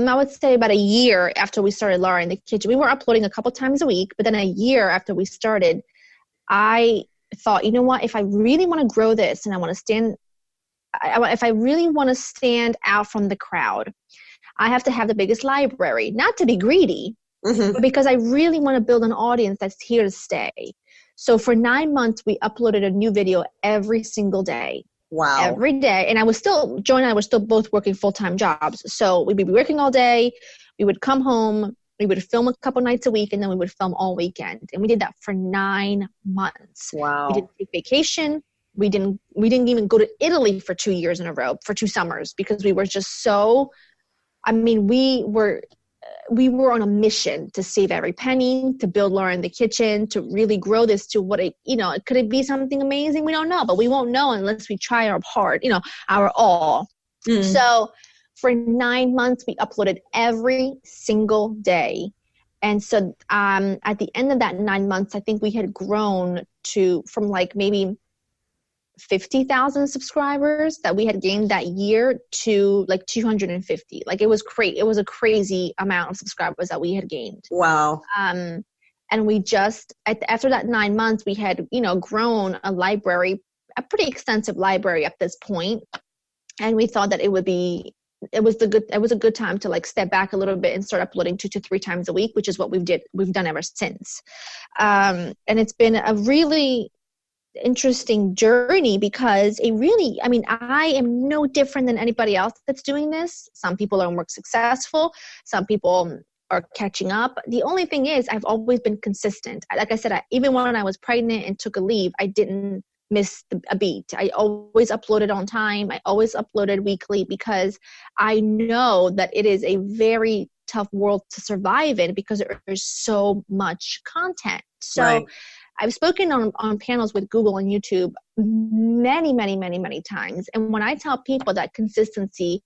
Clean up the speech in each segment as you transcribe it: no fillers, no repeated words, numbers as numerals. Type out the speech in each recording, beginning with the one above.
I would say about a year after we started Laura in the Kitchen. We were uploading a couple times a week, but then a year after we started, I thought, you know what, if I really want to grow this and if I really want to stand out from the crowd, I have to have the biggest library, not to be greedy, but because I really want to build an audience that's here to stay. So for 9 months, we uploaded a new video every single day. Wow. Every day. And Joy and I were still both working full-time jobs. So we'd be working all day. We would come home. We would film a couple nights a week, and then we would film all weekend. And we did that for 9 months. Wow. We didn't take vacation. We didn't even go to Italy for 2 years in a row, for 2 summers, because we were just so, we were on a mission to save every penny, to build Laura in the Kitchen, to really grow this to what could it be something amazing? We don't know, but we won't know unless we try our part, our all. So for 9 months, we uploaded every single day. And so at the end of that 9 months, I think we had grown from like maybe 50,000 subscribers that we had gained that year to like 250. Like it was great. It was a crazy amount of subscribers that we had gained. Wow. And we just, after that 9 months, we had, grown a library, a pretty extensive library at this point. And we thought that it was a good time to like step back a little bit and start uploading 2 to 3 times a week, which is what we've done ever since. And it's been a really interesting journey because I am no different than anybody else that's doing this. Some people are more successful. Some people are catching up. The only thing is I've always been consistent. Like I said, even when I was pregnant and took a leave, I didn't miss a beat. I always uploaded on time. I always uploaded weekly because I know that it is a very tough world to survive in because there's so much content. So right. I've spoken on panels with Google and YouTube many, many, many, many times. And when I tell people that consistency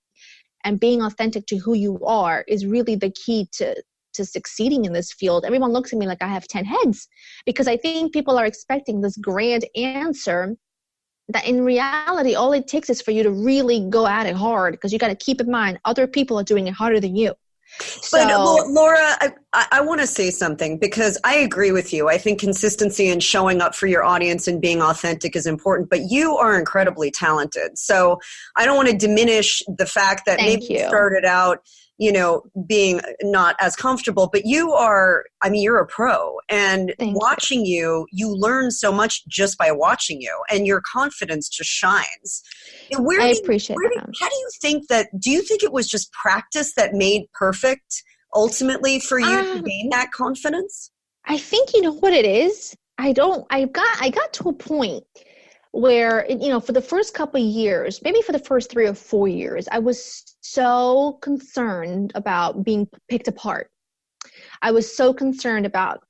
and being authentic to who you are is really the key to succeeding in this field, everyone looks at me like I have 10 heads because I think people are expecting this grand answer that in reality, all it takes is for you to really go at it hard because you got to keep in mind other people are doing it harder than you. But Laura, I want to say something because I agree with you. I think consistency and showing up for your audience and being authentic is important, but you are incredibly talented. So I don't want to diminish the fact that maybe you started out, being not as comfortable, but you're a pro and watching you learn so much just by watching you and your confidence just shines. And I appreciate that. How do you think it was just practice that made perfect ultimately for you to gain that confidence? I think you know what it is. I got to a point where, for the first couple of years, maybe for the first 3 or 4 years, I was so concerned about being picked apart. I was so concerned about,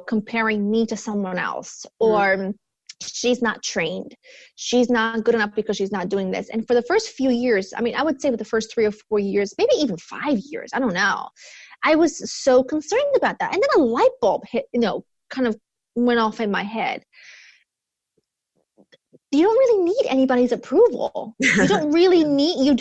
comparing me to someone else or she's not trained. She's not good enough because she's not doing this. And for the first few years, I would say for the first 3 or 4 years, maybe even 5 years, I don't know. I was so concerned about that. And then a light bulb hit, kind of went off in my head. You don't really need anybody's approval. You don't really need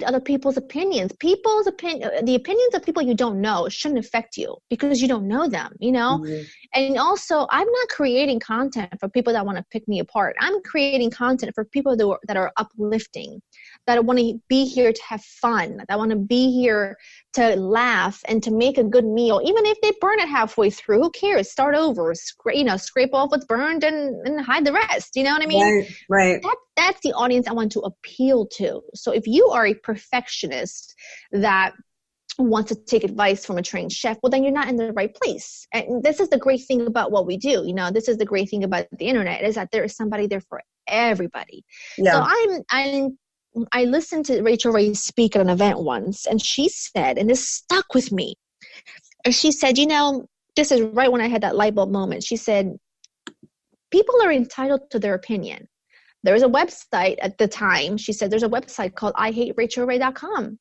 other people's opinions. The opinions of people you don't know shouldn't affect you because you don't know them, Mm-hmm. And also, I'm not creating content for people that want to pick me apart. I'm creating content for people that are uplifting, that want to be here to have fun, that want to be here to laugh and to make a good meal. Even if they burn it halfway through, who cares? Start over, scrape off what's burned and hide the rest. You know what I mean? Right. That's the audience I want to appeal to. So if you are a perfectionist that wants to take advice from a trained chef, well, then you're not in the right place. And this is the great thing about what we do. This is the great thing about the internet is that there is somebody there for everybody. Yeah. So I listened to Rachel Ray speak at an event once, and she said, and this stuck with me. And she said, this is right when I had that light bulb moment. She said, people are entitled to their opinion. There was a website at the time. She said, there's a website called IHateRachelRay.com.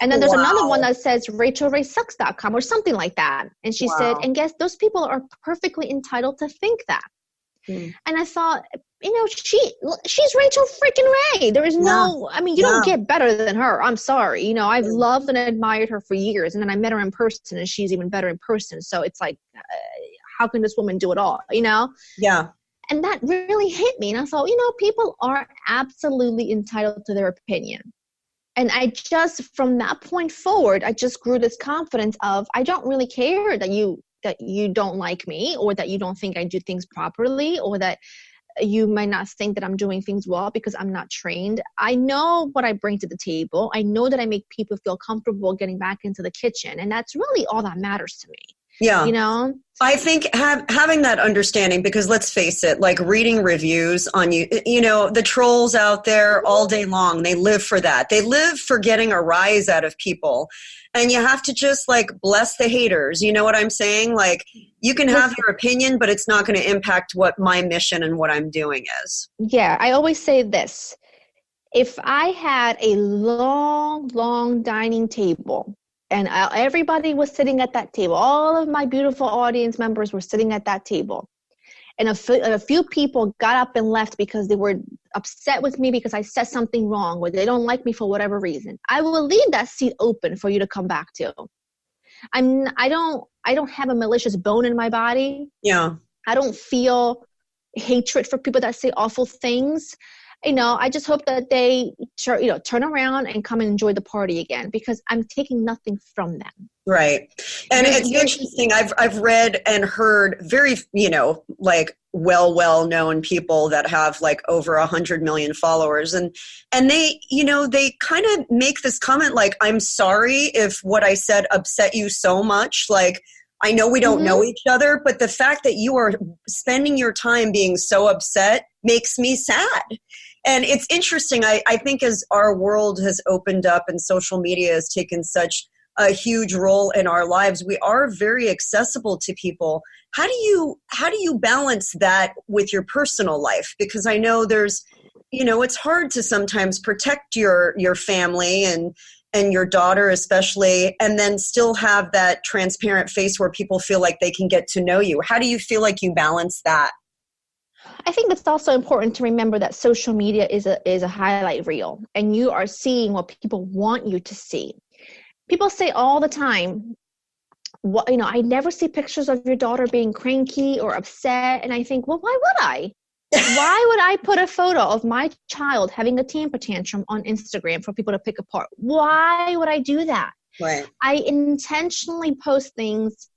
And then there's another one that says RachelRaySucks.com or something like that. And she said, and guess those people are perfectly entitled to think that. And I thought, she's Rachel freaking Ray. There is no, I mean, you don't get better than her. I'm sorry. I've loved and admired her for years. And then I met her in person and she's even better in person. So it's like, how can this woman do it all, Yeah. And that really hit me. And I thought, people are absolutely entitled to their opinion. And I just, from that point forward, I just grew this confidence of, I don't really care that you don't like me, or that you don't think I do things properly, or that you might not think that I'm doing things well because I'm not trained. I know what I bring to the table. I know that I make people feel comfortable getting back into the kitchen. And that's really all that matters to me. Yeah. I think having that understanding, because let's face it, like reading reviews on you, the trolls out there all day long, they live for that. They live for getting a rise out of people. And you have to just like bless the haters. You know what I'm saying? Like, you can have your opinion, but it's not going to impact what my mission and what I'm doing is. Yeah. I always say this. If I had a long, long dining table, and everybody was sitting at that table, all of my beautiful audience members were sitting at that table, and a few people got up and left because they were upset with me because I said something wrong, or they don't like me for whatever reason, I will leave that seat open for you to come back to. I don't have a malicious bone in my body. Yeah. I don't feel hatred for people that say awful things. I just hope that they turn around and come and enjoy the party again, because I'm taking nothing from them. Right. And it's interesting. I've read and heard very, like well-known people that have like over 100 million followers. And they, they kind of make this comment like, I'm sorry if what I said upset you so much. Like, I know we don't know each other, but the fact that you are spending your time being so upset makes me sad. And it's interesting. I think as our world has opened up and social media has taken such a huge role in our lives, we are very accessible to people. How do you balance that with your personal life? Because I know there's, it's hard to sometimes protect your family and your daughter especially, and then still have that transparent face where people feel like they can get to know you. How do you feel like you balance that? I think it's also important to remember that social media is a highlight reel, and you are seeing what people want you to see. People say all the time, I never see pictures of your daughter being cranky or upset. And I think, well, why would I? Why would I put a photo of my child having a temper tantrum on Instagram for people to pick apart? Why would I do that? Right. I intentionally post things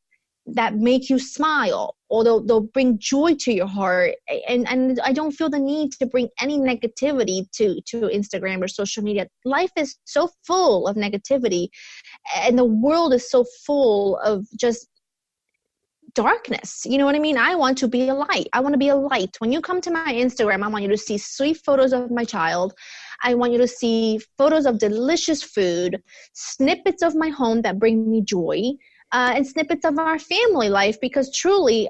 that make you smile, or they'll bring joy to your heart. And I don't feel the need to bring any negativity to Instagram or social media. Life is so full of negativity, and the world is so full of just darkness. You know what I mean? I want to be a light. I want to be a light. When you come to my Instagram, I want you to see sweet photos of my child. I want you to see photos of delicious food, snippets of my home that bring me joy, and snippets of our family life, because truly,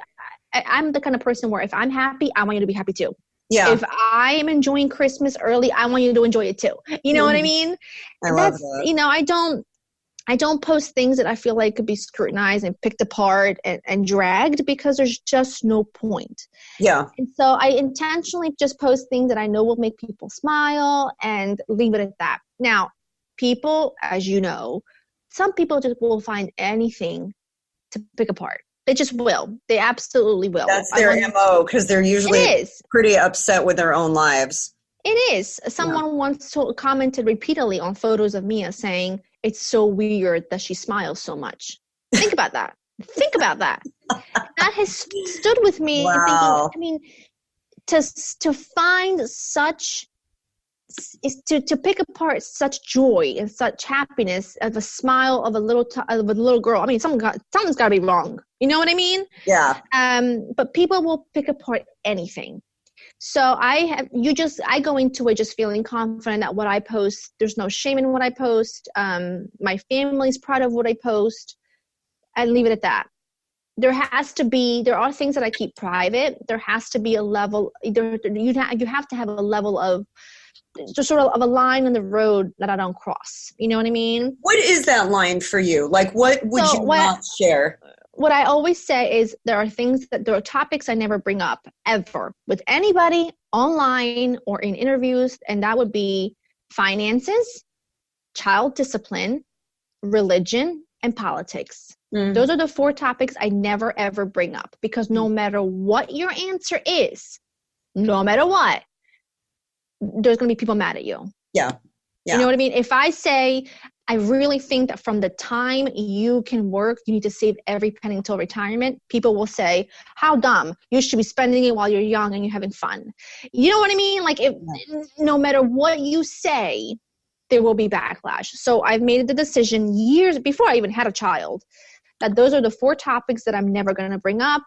I'm the kind of person where if I'm happy, I want you to be happy too. Yeah. If I am enjoying Christmas early, I want you to enjoy it too. You know what I mean? I love that. I don't post things that I feel like could be scrutinized and picked apart and dragged, because there's just no point. Yeah. And so I intentionally just post things that I know will make people smile and leave it at that. Now, people, as you know, some people just will find anything to pick apart. They just will. They absolutely will. That's their MO, because they're usually pretty upset with their own lives. It is. Someone once commented repeatedly on photos of Mia saying, it's so weird that she smiles so much. Think about that. Think about that. That has stood with me. Wow. Thinking, to find such, is to pick apart such joy and such happiness of a smile of a little girl. I mean, something's got to be wrong. You know what I mean? Yeah. But people will pick apart anything. So I go into it just feeling confident that what I post, there's no shame in what I post. My family's proud of what I post. I leave it at that. There are things that I keep private. There has to be a level, you have to have a level of just sort of a line on the road that I don't cross. You know what I mean? What is that line for you? Like, what would you not share? what I always say is there are topics I never bring up ever with anybody online or in interviews. And that would be finances, child discipline, religion, and politics. Those are the 4 topics I never, ever bring up, because no matter what your answer is, no matter what, there's going to be people mad at you. Yeah. You know what I mean? If I say, I really think that from the time you can work, you need to save every penny until retirement, people will say, how dumb. You should be spending it while you're young and you're having fun. You know what I mean? Like, no matter what you say, there will be backlash. So I've made the decision years before I even had a child that those are the 4 topics that I'm never going to bring up.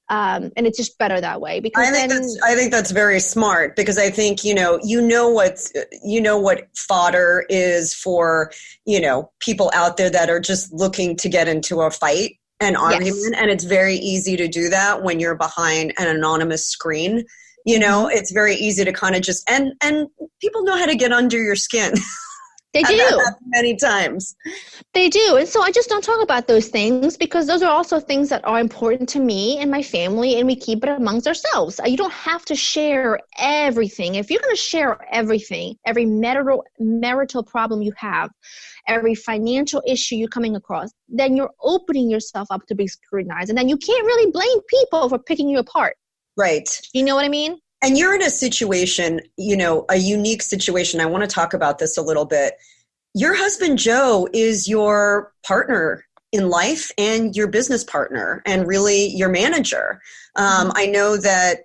And it's just better that way, because I think that's very smart, because I think, what fodder is for, people out there that are just looking to get into a fight and argument. Yes. And it's very easy to do that when you're behind an anonymous screen. It's very easy to kind of just, and people know how to get under your skin. They do. Many times. They do. And so I just don't talk about those things, because those are also things that are important to me and my family, and we keep it amongst ourselves. You don't have to share everything. If you're going to share everything, every marital problem you have, every financial issue you're coming across, then you're opening yourself up to be scrutinized. And then you can't really blame people for picking you apart. Right. You know what I mean? And you're in a situation, a unique situation. I want to talk about this a little bit. Your husband, Joe, is your partner in life and your business partner, and really your manager. I know that,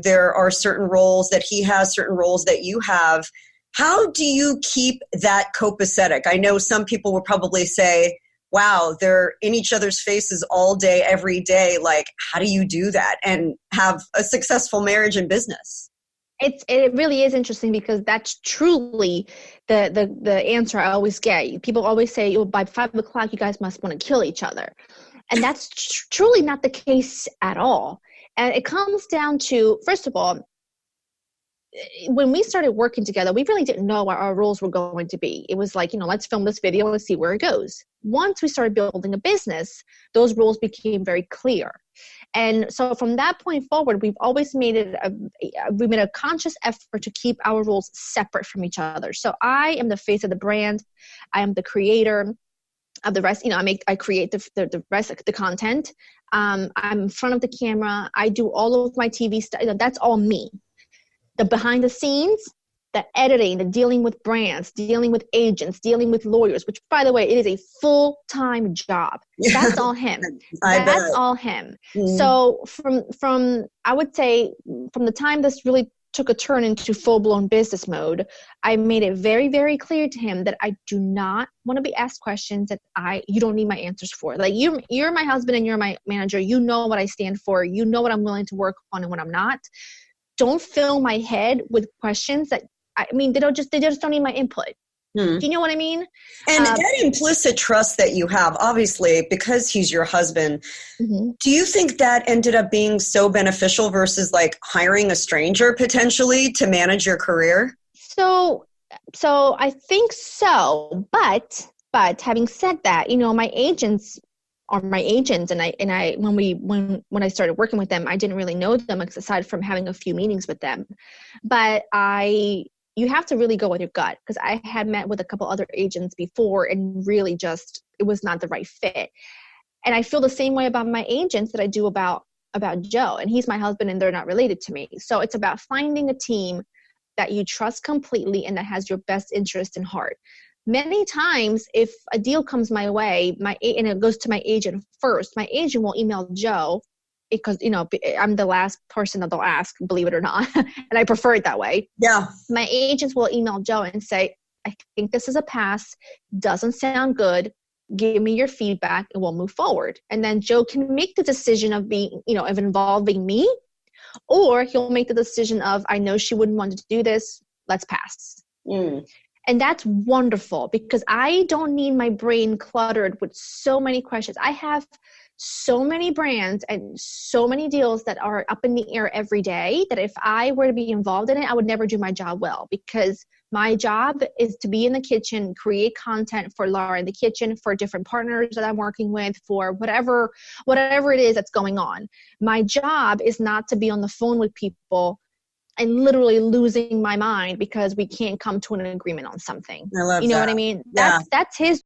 there are certain roles that he has, certain roles that you have. How do you keep that copacetic? I know some people will probably say, wow, they're in each other's faces all day, every day. Like, how do you do that and have a successful marriage and business? It really is interesting, because that's truly the answer I always get. People always say, by 5 o'clock, you guys must want to kill each other. And that's truly not the case at all. And it comes down to, first of all, when we started working together, we really didn't know what our roles were going to be. It was like, let's film this video and see where it goes. Once we started building a business, those roles became very clear. And so from that point forward, we've always made a conscious effort to keep our roles separate from each other. So I am the face of the brand. I am the creator of the rest. I create the rest of the content. I'm in front of the camera. I do all of my TV stuff. That's all me. The behind the scenes, the editing, the dealing with brands, dealing with agents, dealing with lawyers, which, by the way, it is a full-time job. That's all him. That's all him. Mm-hmm. So from I would say from the time this really took a turn into full-blown business mode, I made it very, very clear to him that I do not want to be asked questions that you don't need my answers for. Like, you're my husband and you're my manager. You know what I stand for. You know what I'm willing to work on and what I'm not. Don't fill my head with questions that, they just don't need my input. Do you know what I mean? And that implicit trust that you have, obviously, because he's your husband, do you think that ended up being so beneficial versus like hiring a stranger potentially to manage your career? So I think so, but having said that, my agents are my agents, and I when I started working with them, I didn't really know them aside from having a few meetings with them. But you have to really go with your gut, because I had met with a couple other agents before and really it was not the right fit. And I feel the same way about my agents that I do about Joe, and he's my husband and they're not related to me. So it's about finding a team that you trust completely and that has your best interest in heart. Many times, if a deal comes my way, and it goes to my agent first, my agent will email Joe, because, I'm the last person that they'll ask, believe it or not. And I prefer it that way. Yeah. My agents will email Joe and say, I think this is a pass. Doesn't sound good. Give me your feedback and we'll move forward. And then Joe can make the decision of of involving me, or he'll make the decision of, I know she wouldn't want to do this. Let's pass. And that's wonderful, because I don't need my brain cluttered with so many questions. I have so many brands and so many deals that are up in the air every day that if I were to be involved in it, I would never do my job well, because My job is to be in the kitchen, create content for Laura in the kitchen, for different partners that I'm working with, for whatever it is that's going on. My job is not to be on the phone with people and literally losing my mind because we can't come to an agreement on something. I love you know that. what I mean? Yeah. That's his